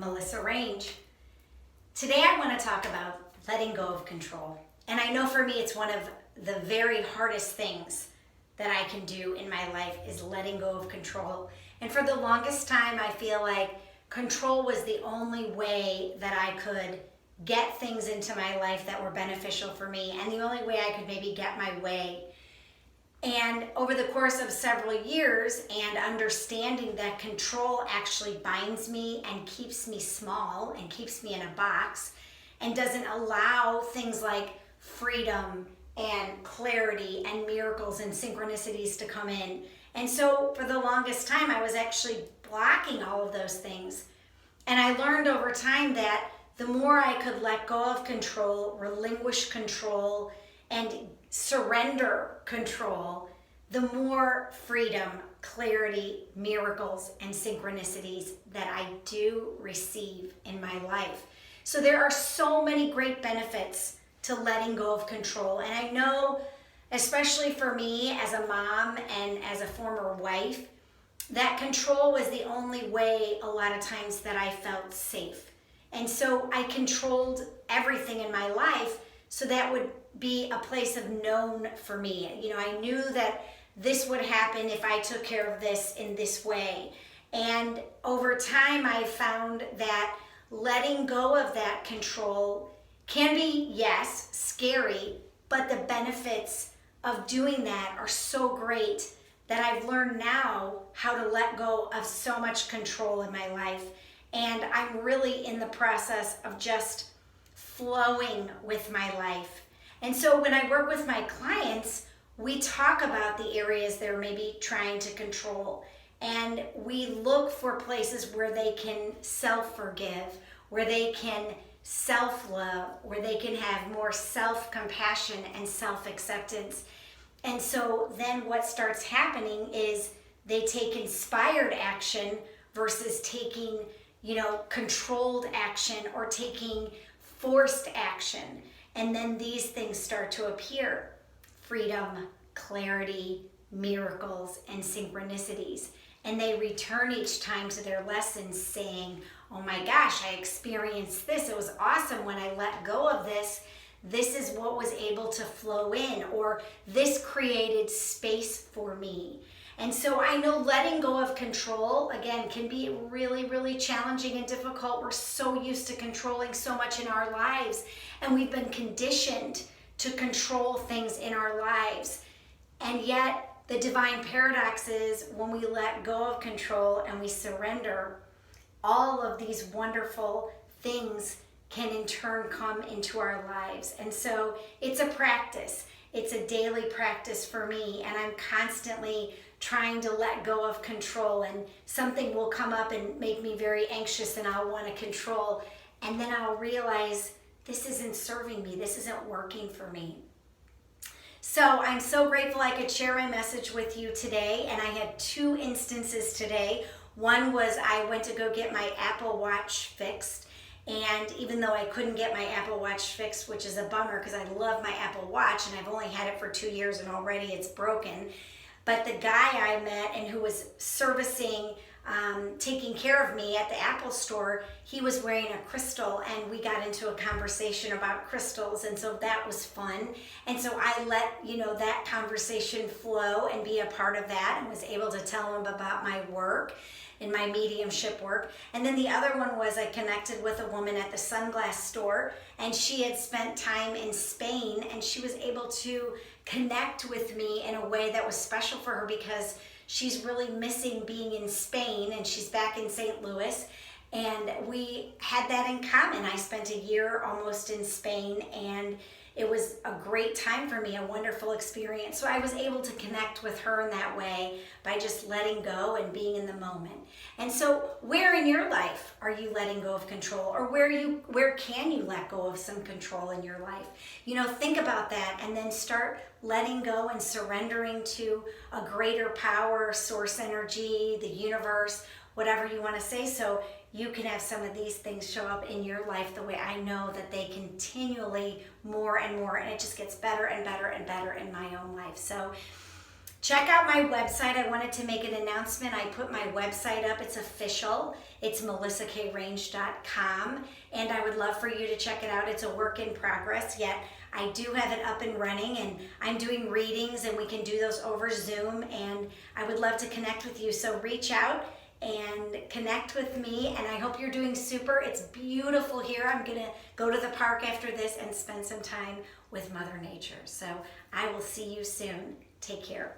Melissa Range. Today I want to talk about letting go of control. And I know for me it's one of the very hardest things that I can do in my life is letting go of control. And for the longest time I feel like control was the only way that I could get things into my life that were beneficial for me and the only way I could maybe get my way. And over the course of several years and understanding that control actually binds me and keeps me small and keeps me in a box and doesn't allow things like freedom and clarity and miracles and synchronicities to come in. And so for the longest time, I was actually blocking all of those things. And I learned over time that the more I could let go of control, relinquish control, and surrender control, the more freedom, clarity, miracles, and synchronicities that I do receive in my life. So there are so many great benefits to letting go of control. And I know, especially for me as a mom and as a former wife, that control was the only way a lot of times that I felt safe. And so I controlled everything in my life so that would be a place of known for me. You know, I knew that this would happen if I took care of this in this way. And over time, I found that letting go of that control can be, yes, scary, but the benefits of doing that are so great that I've learned now how to let go of so much control in my life. And I'm really in the process of just flowing with my life. And so when I work with my clients, we talk about the areas they're maybe trying to control. And we look for places where they can self-forgive, where they can self-love, where they can have more self-compassion and self-acceptance. And so then what starts happening is they take inspired action versus taking, controlled action or taking forced action. And then these things start to appear. Freedom, clarity, miracles, and synchronicities. And they return each time to their lessons saying, oh my gosh, I experienced this. It was awesome when I let go of this. This is what was able to flow in, or this created space for me. And so I know letting go of control, again, can be really, really challenging and difficult. We're so used to controlling so much in our lives, and we've been conditioned to control things in our lives. And yet, the divine paradox is when we let go of control and we surrender, all of these wonderful things can in turn come into our lives. And so it's a practice. It's a daily practice for me, and I'm constantly trying to let go of control, and something will come up and make me very anxious and I'll want to control, and then I'll realize this isn't serving me, this isn't working for me. So I'm so grateful I could share my message with you today, and I had two instances today. One was I went to go get my Apple Watch fixed, and even though I couldn't get my Apple Watch fixed, which is a bummer because I love my Apple Watch and I've only had it for 2 years and already it's broken, but the guy I met and who was servicing, taking care of me at the Apple store, he was wearing a crystal, and we got into a conversation about crystals, and so that was fun. And so I let that conversation flow and be a part of that, and was able to tell him about my work in my mediumship work. And then the other one was I connected with a woman at the sunglass store, and she had spent time in Spain, and she was able to connect with me in a way that was special for her because she's really missing being in Spain, and she's back in St. Louis, and we had that in common. I spent a year almost in Spain, and it was a great time for me, a wonderful experience. So I was able to connect with her in that way by just letting go and being in the moment. And so where in your life are you letting go of control? Or where can you let go of some control in your life? Think about that, and then start letting go and surrendering to a greater power, source energy, the universe, whatever you want to say. So you can have some of these things show up in your life the way I know that they continually more and more, and it just gets better and better and better in my own life. So Check out my website. I wanted to make an announcement. I put my website up. It's official. It's melissakrange.com, and I would love for you to check it out. It's a work in progress, yet I do have it up and running, and I'm doing readings, and we can do those over Zoom, and I would love to connect with you. So reach out and connect with me, and I hope you're doing super. It's beautiful here. I'm gonna go to the park after this and spend some time with Mother Nature. So I will see you soon. Take care.